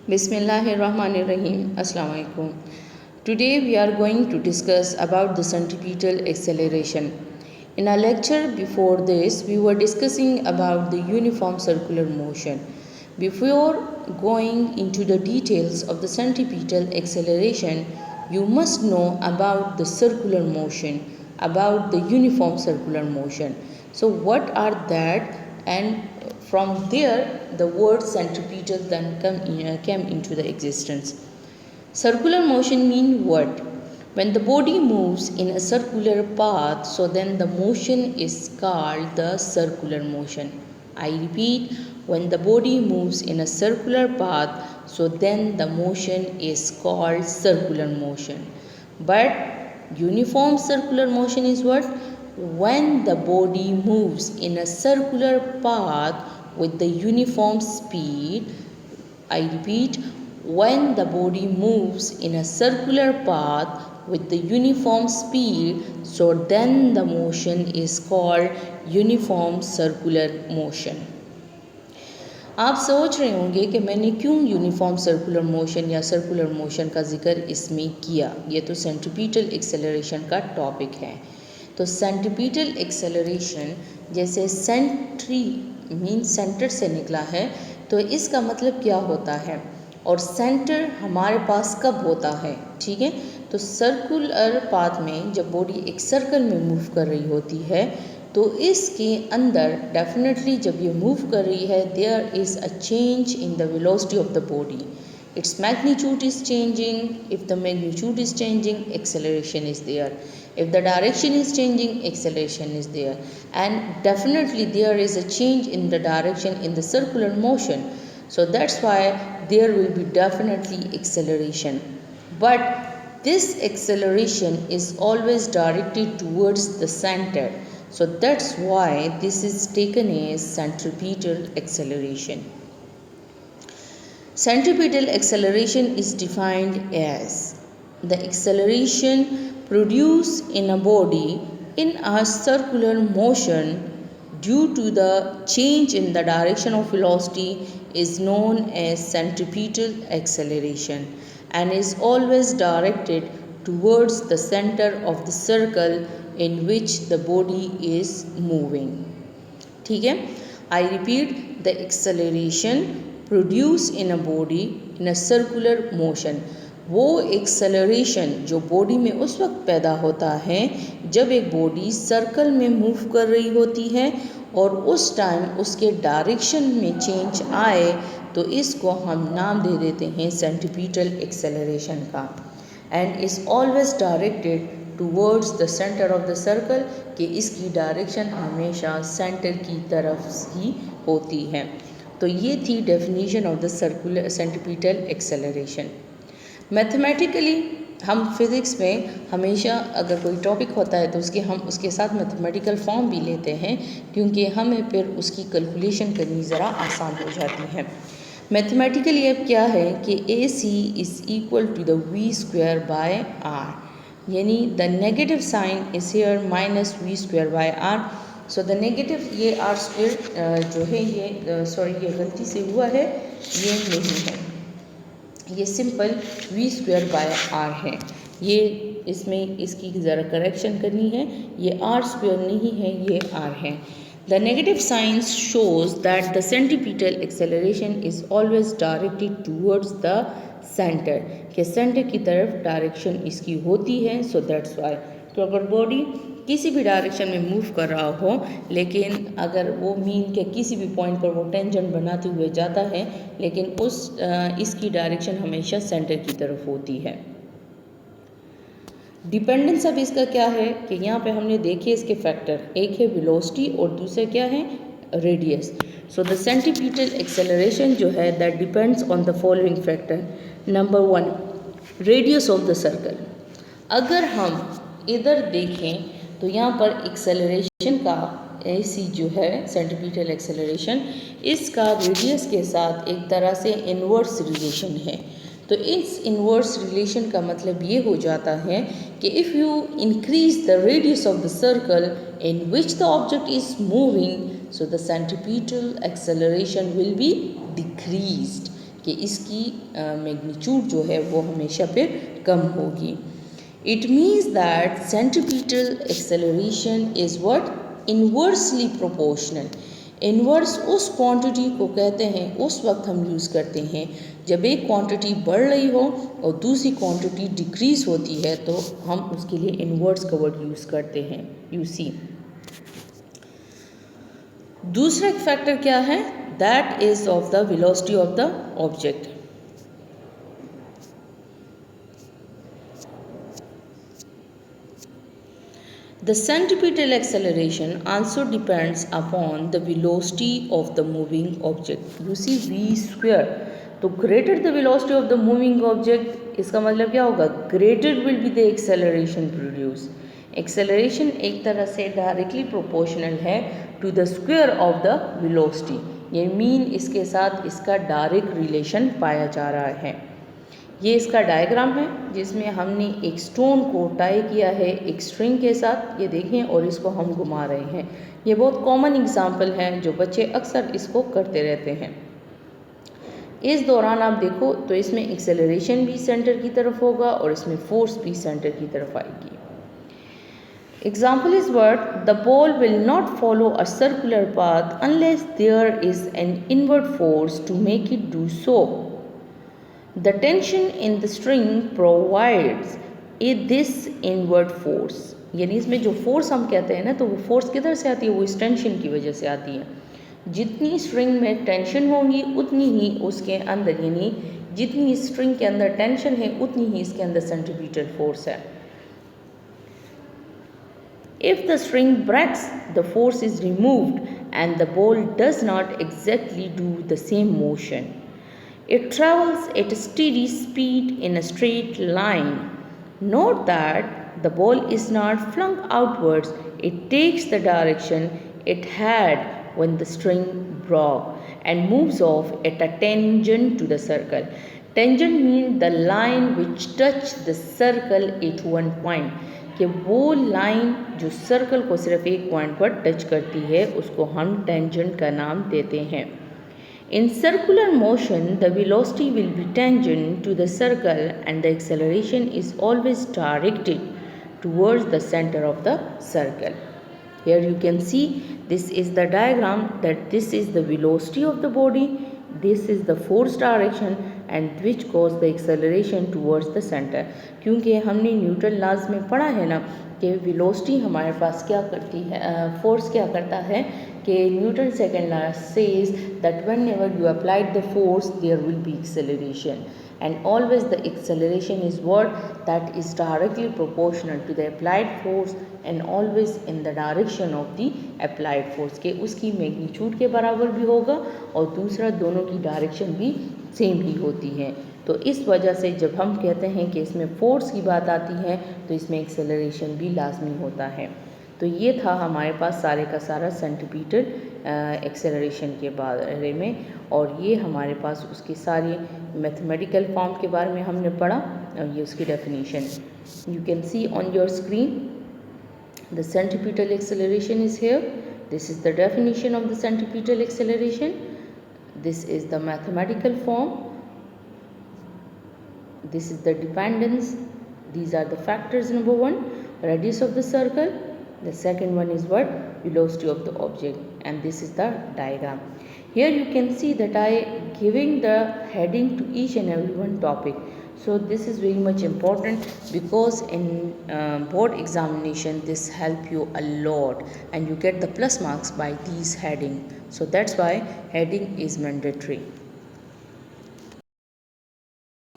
Bismillahirrahmanirrahim. Assalamu alaikum. Today we are going to discuss about the centripetal acceleration. In our lecture before this, we were discussing about the uniform circular motion. Before going into the details of the centripetal acceleration, you must know about the circular motion, about the uniform circular motion. So what are that, and from there the word centripetal then came into the existence. Circular motion mean what? When the body moves in a circular path, so then the motion is called the circular motion. I repeat, when the body moves in a circular path, so then the motion is called circular motion. But uniform circular motion is what? When the body moves in a circular path with the uniform speed. I repeat, when the body moves in a circular path with the uniform speed, so then the motion is called uniform circular motion. आप सोच रहे होंगे कि मैंने क्यों uniform circular motion या circular motion का जिक्र इसमें किया, ये तो सेंट्रीपिटल एक्सेलरेशन का टॉपिक है। तो सेंट्रीपिटल एक्सेलरेशन जैसे सेंट्री मीन सेंटर से निकला है, तो इसका मतलब क्या होता है और सेंटर हमारे पास कब होता है, ठीक है। तो सर्कुलर पाथ में जब बॉडी एक सर्कल में मूव कर रही होती है, तो इसके अंदर डेफिनेटली जब ये मूव कर रही है, there is a change in the velocity of the body. Its magnitude is changing. If the magnitude is changing, acceleration is there. If the direction is changing, acceleration is there. And definitely there is a change in the direction in the circular motion. So that's why there will be definitely acceleration. But this acceleration is always directed towards the center. So that's why this is taken as centripetal acceleration. Centripetal acceleration is defined as the acceleration produced in a body in a circular motion due to the change in the direction of velocity is known as centripetal acceleration and is always directed towards the center of the circle in which the body is moving. ठीक है, I repeat, the acceleration produced in a body in a circular motion. वो acceleration जो body में उस वक्त पैदा होता है जब एक बॉडी सर्कल में मूव कर रही होती है और उस टाइम उसके डायरेक्शन में चेंज आए, तो इसको हम नाम दे देते हैं सेंट्रीपिटल एक्सेलरेशन का, and is always directed towards the centre of the circle, कि इसकी डायरेक्शन हमेशा सेंटर की तरफ ही होती है। तो ये थी definition of the circular centripetal acceleration. Mathematically हम फिज़िक्स में हमेशा अगर कोई टॉपिक होता है तो हम उसके साथ मैथमेटिकल फॉर्म भी लेते हैं, क्योंकि हमें फिर उसकी कैलकुलेशन करनी ज़रा आसान हो जाती है। मैथमेटिकली अब क्या है कि AC is equal to the v² by r, यानी the negative sign is here minus v² by r। So the negative ये r² जो है ये सॉरी ये गलती से हुआ है, ये नहीं है, ये सिंपल v² बाय r है। ये इसमें इसकी ज़रा करेक्शन करनी है, ये r² नहीं है, ये r है। The negative sign shows that the centripetal acceleration is always directed towards the centre, के सेंटर की तरफ डायरेक्शन इसकी होती है। सो दैट्स वाई, तो अगर बॉडी किसी भी डायरेक्शन में मूव कर रहा हो, लेकिन अगर वो मीन के किसी भी पॉइंट पर वो टेंजेंट बनाते हुए जाता है, लेकिन इसकी डायरेक्शन हमेशा सेंटर की तरफ होती है। डिपेंडेंस अब इसका क्या है कि यहाँ पे हमने देखे इसके फैक्टर, एक है वेलोसिटी और दूसरा क्या है, radius. So the centripetal acceleration जो है that depends on the following factor. Number 1, radius of the circle. अगर हम इधर देखें तो यहाँ पर एक्सेलरेशन का AC जो है सेंट्रीपिटल एक्सेलरेशन, इसका रेडियस के साथ एक तरह से इन्वर्स रिलेशन है। तो इस इन्वर्स रिलेशन का मतलब ये हो जाता है कि if you increase the radius of the circle in which the object is moving, so the centripetal acceleration will be decreased, कि इसकी मैग्नीट्यूड जो है वो हमेशा फिर कम होगी। It means that centripetal acceleration is what inversely proportional. Inverse उस quantity को कहते हैं, उस वक्त हम यूज़ करते हैं जब एक क्वांटिटी बढ़ रही हो और दूसरी क्वांटिटी डिक्रीज होती है, तो हम उसके लिए इन्वर्स का वर्ड यूज़ करते हैं, यू सी। दूसरा फैक्टर क्या है, that is of the velocity of the object. The centripetal acceleration also depends upon the velocity of the moving object. You see v square, तो greater the velocity of the moving object, इसका मतलब क्या होगा, greater will be the acceleration produced. Acceleration एक तरह से directly proportional है to the square of the velocity, ये मीन इसके साथ इसका डायरेक्ट रिलेशन पाया जा रहा है। ये इसका डायग्राम है जिसमें हमने एक स्टोन को टाई किया है एक स्ट्रिंग के साथ, ये देखें, और इसको हम घुमा रहे हैं। ये बहुत कॉमन एग्जांपल है जो बच्चे अक्सर इसको करते रहते हैं। इस दौरान आप देखो तो इसमें एक्सेलरेशन भी सेंटर की तरफ होगा और इसमें फोर्स भी सेंटर की तरफ आएगी। Example is what, the ball will not follow a circular path unless there is an inward force to make it do so. The tension in the string provides this inward force. यानी इसमें जो force हम कहते हैं ना, तो वो force किधर से आती है, वो इस टेंशन की वजह से आती है। जितनी स्ट्रिंग में टेंशन होगी उतनी ही उसके अंदर, यानी जितनी स्ट्रिंग के अंदर टेंशन है उतनी ही इसके अंदर सेंट्रीपिटल फोर्स है। If the string breaks, the force is removed and the ball does not exactly do the same motion. It travels at a steady speed in a straight line. Note that the ball is not flung outwards, it takes the direction it had when the string broke and moves off at a tangent to the circle. Tangent means the line which touches the circle at one point. कि वो line जो circle को सिर्फ एक point पर touch करती है उसको हम टेंजेंट का नाम देते हैं। In circular motion, the velocity will be tangent to the circle and the acceleration is always directed towards the center of the circle. Here you can see this is the diagram, that this is the velocity of the body, this is the force direction and which cause the acceleration towards the center. क्योंकि हमने Newton laws में पढ़ा है ना कि velocity हमारे पास क्या करती है, फोर्स क्या करता है, कि Newton second law says that whenever you applied the force there will be acceleration and always the acceleration is what, that is directly proportional to the applied force and always in the direction of the applied force, के उसकी magnitude के बराबर भी होगा और दूसरा दोनों की डायरेक्शन भी सेम ही होती है। तो इस वजह से जब हम कहते हैं कि इसमें फोर्स की बात आती है तो इसमें एक्सेलरेशन भी लाजमी होता है। तो ये था हमारे पास सारे का सारा सेंट्रीपिटल एक्सेलरेशन के बारे में, और ये हमारे पास उसकी सारी मैथमेटिकल फॉर्म के बारे में हमने पढ़ा और ये उसकी definition. You can see on your screen the centripetal acceleration is here, this is the definition of the centripetal acceleration, this is the mathematical form, this is the dependence, these are the factors, number one, radius of the circle, the second one is what, velocity of the object, and this is the diagram. Here you can see that I giving the heading to each and every one topic. So this is very much important because in board examination this help you a lot and you get the plus marks by these heading. So that's why heading is mandatory.